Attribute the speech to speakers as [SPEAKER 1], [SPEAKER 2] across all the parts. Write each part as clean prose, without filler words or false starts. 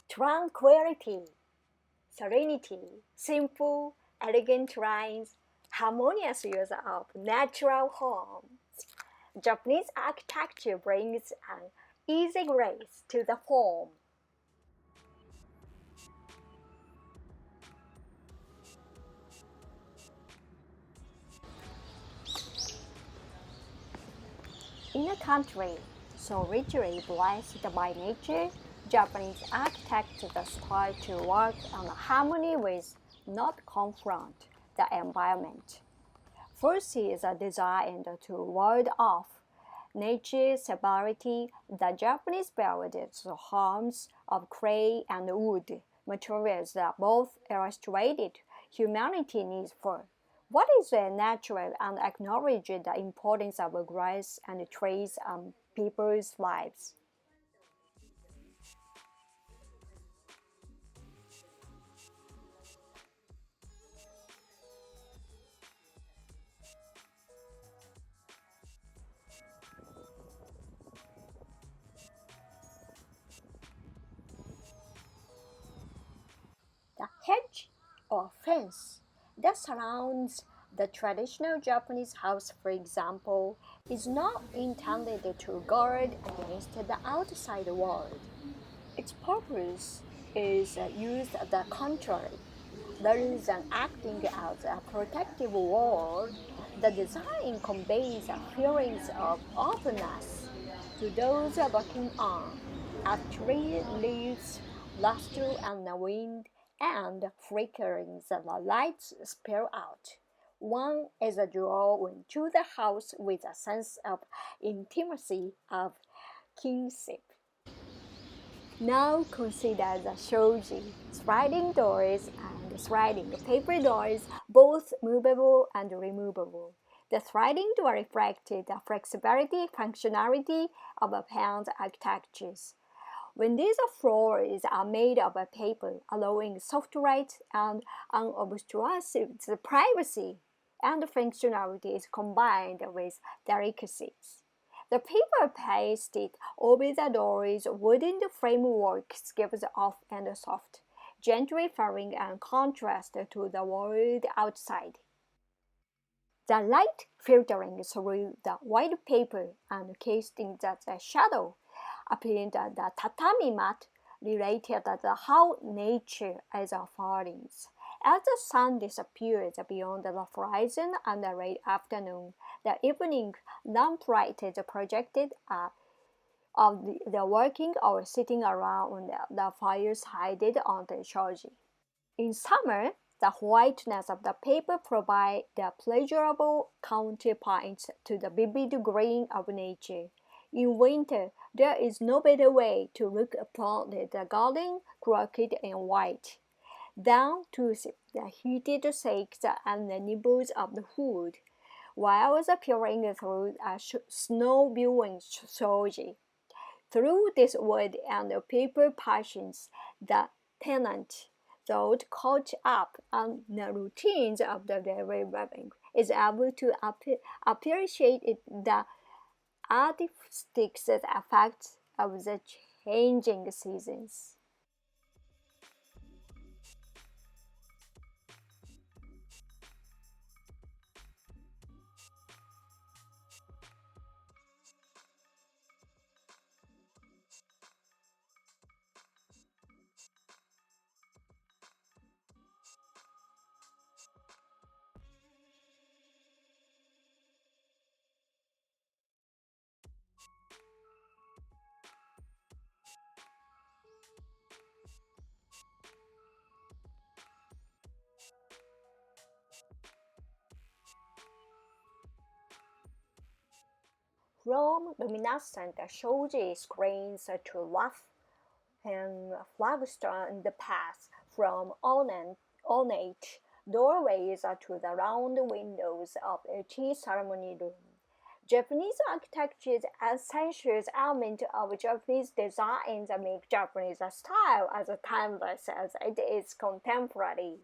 [SPEAKER 1] Tranquility, Serenity, simple, elegant lines, harmonious use of natural forms. Japanese architecture brings an easy grace to the form. In a country so richly blessed by nature, Japanese architects strive to work in harmony with, not confront, the environment. First is designed to ward off nature's severity. The Japanese build its homes of clay and wood, materials that both illustrated humanity needs for. What is natural and acknowledge the importance of grass and trees on people's lives. The hedge or fence that surrounds the traditional Japanese house, for example, is not intended to guard against the outside world. Its purpose is used the contrary. Rather than acting as a protective wall, the design conveys a feeling of openness to those looking on. A tree leaves luster and the wind and flickering the lights spill out. One is drawn into the house with a sense of intimacy, of kinship. Now consider the shoji, sliding doors and sliding paper doors, both movable and removable. The sliding door reflected the flexibility, functionality of Japan's architectures. When these floors are made of paper, allowing soft light and unobtrusive privacy, and functionality is combined with delicacies. The paper pasted over the door's wooden framework gives off and soft, gently falling in contrast to the world outside. The light filtering through the white paper and casting the shadow appearing the tatami mat related to how nature is unfolding. As the sun disappears beyond the horizon on the late afternoon, the evening lamplight is projected of the working or sitting around the fireside on the shoji. In summer, the whiteness of the paper provides the pleasurable counterpoint to the vivid green of nature. In winter, there is no better way to look upon the garden cloaked in white than to sip the heated shakes and the nibbles of the wood, while peering through a snow-viewing shoji. Through this wood and paper passions, the tenant, though caught up on the routines of the daily living, is able to appreciate the artistic effects of the changing seasons. From luminescent shoji screens to rough and flagstone the path from ornate doorways to the round windows of a tea ceremony room. Japanese architecture's essential element of Japanese design that make Japanese style as timeless as it is contemporary.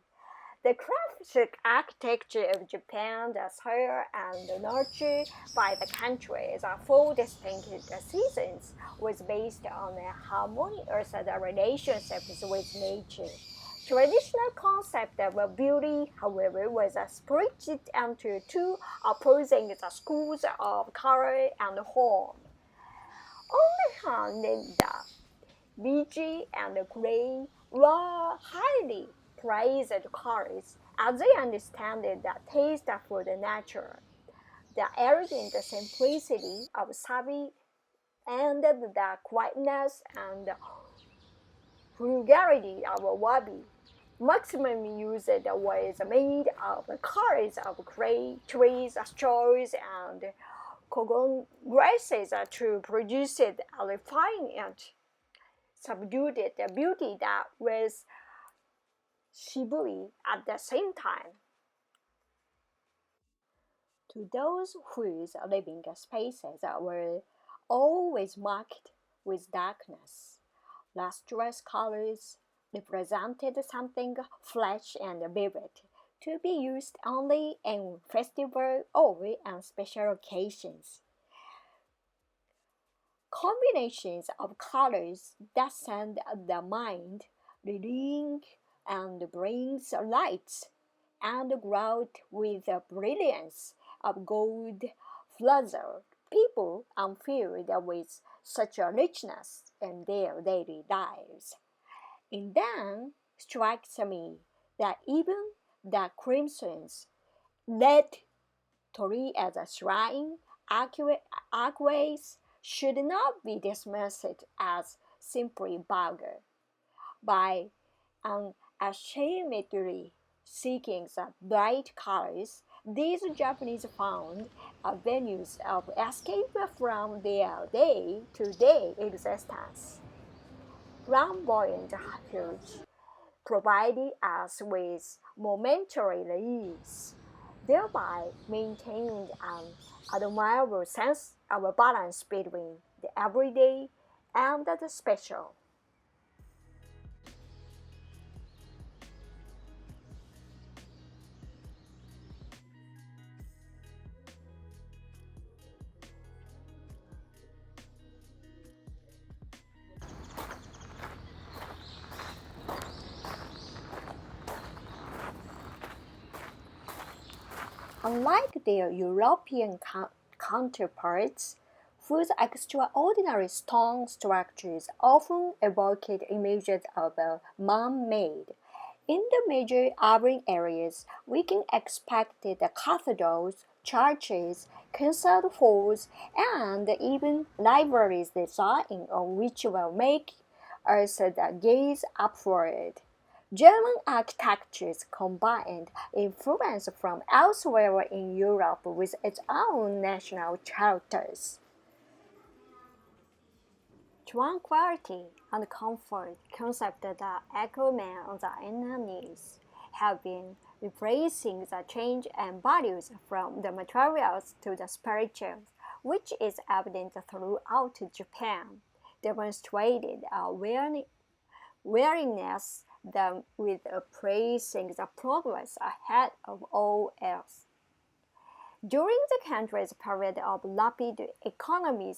[SPEAKER 1] The craftsmanship architecture of Japan, the soil and the nurture by the country's four distinct seasons, was based on a harmonious relationships with nature. Traditional concept of beauty, however, was split into two opposing schools of color and form. On the hand, the beige and gray were highly prized colors as they understand the taste for the nature, the elegant simplicity of Sabi, and the quietness and frugality of Wabi. Maximum use was made of colors of gray, trees, straws, and cogon grasses to produce a refined and subdued beauty that was shibui at the same time. To those whose living spaces were always marked with darkness, lustrous colors represented something fresh and vivid, to be used only in festival or on special occasions. Combinations of colors that send the mind reeling and brings light and growth with the brilliance of gold flutter people unfilled with such a richness in their daily lives. It then strikes me that even the crimsons led Tori as a shrine archways should not be dismissed as simply vulgar. By unashamedly seeking the bright colors, these Japanese found avenues of escape from their day-to-day existence. Flamboyant hues provided us with momentary release, thereby maintaining an admirable sense of balance between the everyday and the special. Unlike their European counterparts, whose extraordinary stone structures often evoked images of a man-made, in the major urban areas, we can expect the cathedrals, churches, concert halls, and even libraries design on which will make us gaze upward. German architectures combined influence from elsewhere in Europe with its own national characters. Tranquility and comfort concepts that echo men on the inner knees have been replacing the change and values from the materials to the spiritual, which is evident throughout Japan, demonstrated a weariness with praising the progress ahead of all else. During the country's period of rapid economic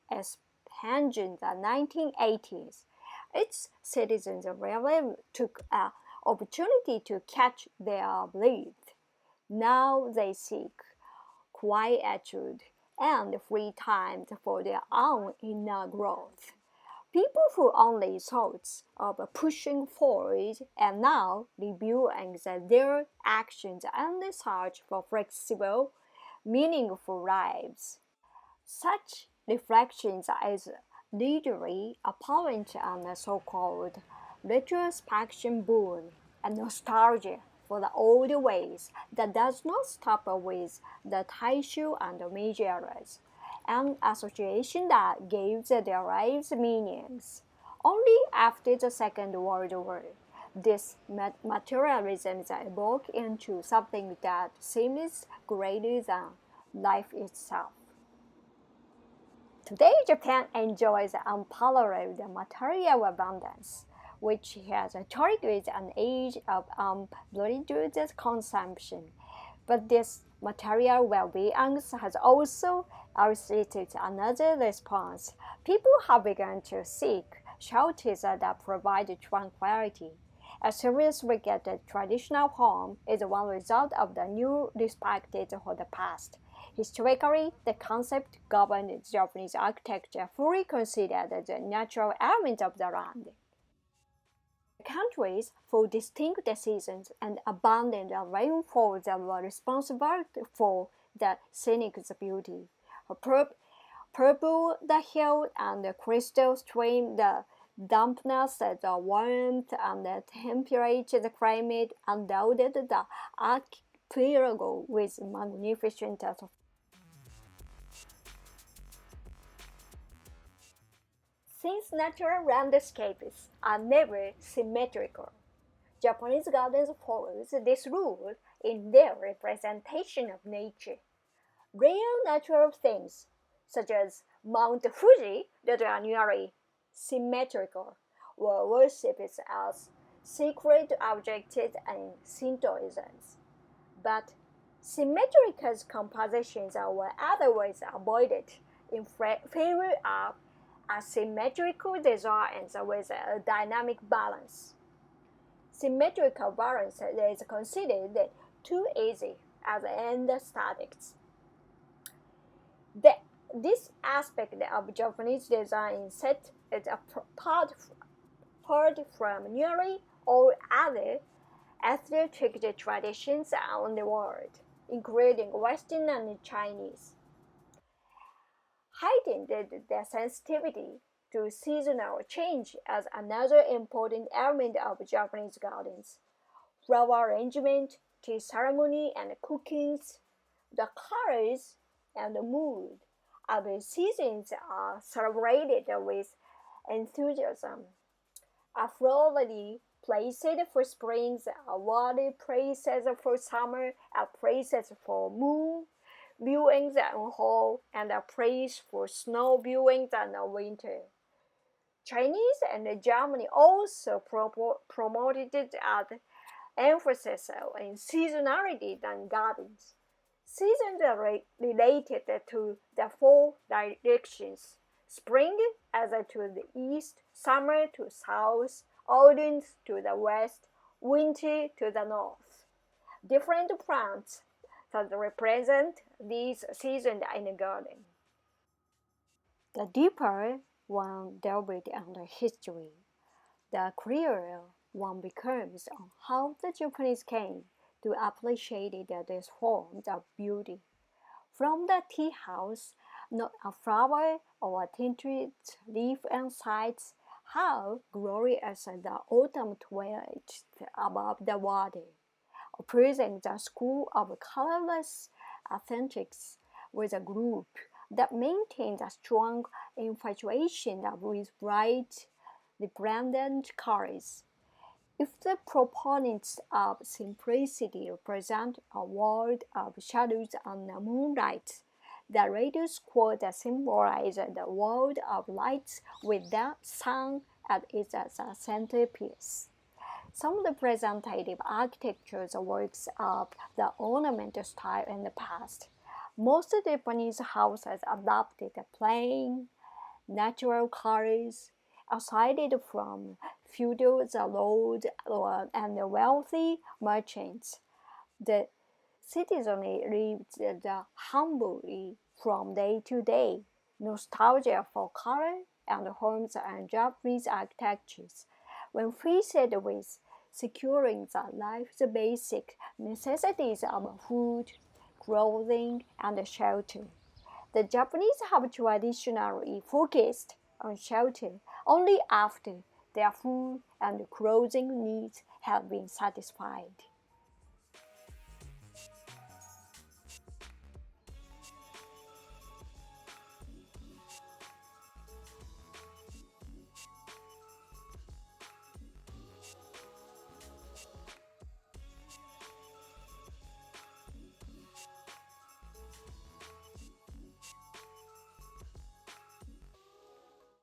[SPEAKER 1] expansion in the 1980s, its citizens really took an opportunity to catch their breath. Now they seek quietude and free time for their own inner growth. People who only thought of pushing forward and now reviewing their actions and search for flexible, meaningful lives. Such reflections is readily apparent on the so-called retrospection boom and nostalgia for the old ways that does not stop with the Taishu and the Meiji eras, an association that gives their lives meanings. Only after the Second World War, this materialism evolved into something that seems greater than life itself. Today, Japan enjoys unparalleled material abundance, which has targeted an age of unbridled consumption. But this material well-being has also elicited another response. People have begun to seek shelters that provide tranquility. A serious look at the traditional home is one result of the new respect for the past. Historically, the concept governed Japanese architecture fully considered the natural element of the land. Countries for distinct seasons and abundant rainfalls were responsible for the scenic beauty. Purple the hill and the crystal stream, the dampness, the warmth, and the temperature, the climate endowed the archipelago with magnificent. Since natural landscapes are never symmetrical, Japanese gardens follows this rule in their representation of nature. Rare natural things, such as Mount Fuji, that are nearly symmetrical, were worshipped as sacred objects in Shintoism. But symmetrical compositions were otherwise avoided in favor of asymmetrical designs with a dynamic balance. Symmetrical balance is considered too easy as end statics. This aspect of Japanese design set it apart from nearly all other aesthetic traditions around the world, including Western and Chinese. Heightened the sensitivity to seasonal change as another important element of Japanese gardens. Flower arrangement, tea ceremony, and cookings, the colors and the mood of the seasons are celebrated with enthusiasm. A flowery places for springs, a water places for summer, a places for moon viewings and fall, and a place for snow viewings in winter. Chinese and Germany also promoted at emphasis in seasonality than gardens. Seasons are related to the four directions: spring as to the east, summer to south, autumn to the west, winter to the north. Different plants that represent these seasons in a garden. The deeper one delved into history, the clearer one becomes on how the Japanese came to appreciate these forms of beauty. From the tea house, not a flower or a tinted leaf and sights, how glorious the autumn twilight above the water, praising the school of colorless eccentrics with a group that maintains a strong infatuation with bright, resplendent colors. If the proponents of simplicity represent a world of shadows and moonlight, the readers quote symbolize the world of lights with the sun at its centerpiece. Some representative architecture works of the ornamental style in the past. Most Japanese houses adopted plain, natural colors, aside from feudal lords and wealthy merchants. The citizenry lived humbly from day to day. Nostalgia for color and homes and Japanese architectures, when faced with securing life's basic necessities of food, clothing, and shelter. The Japanese have traditionally focused on shelter only after their food and clothing needs have been satisfied.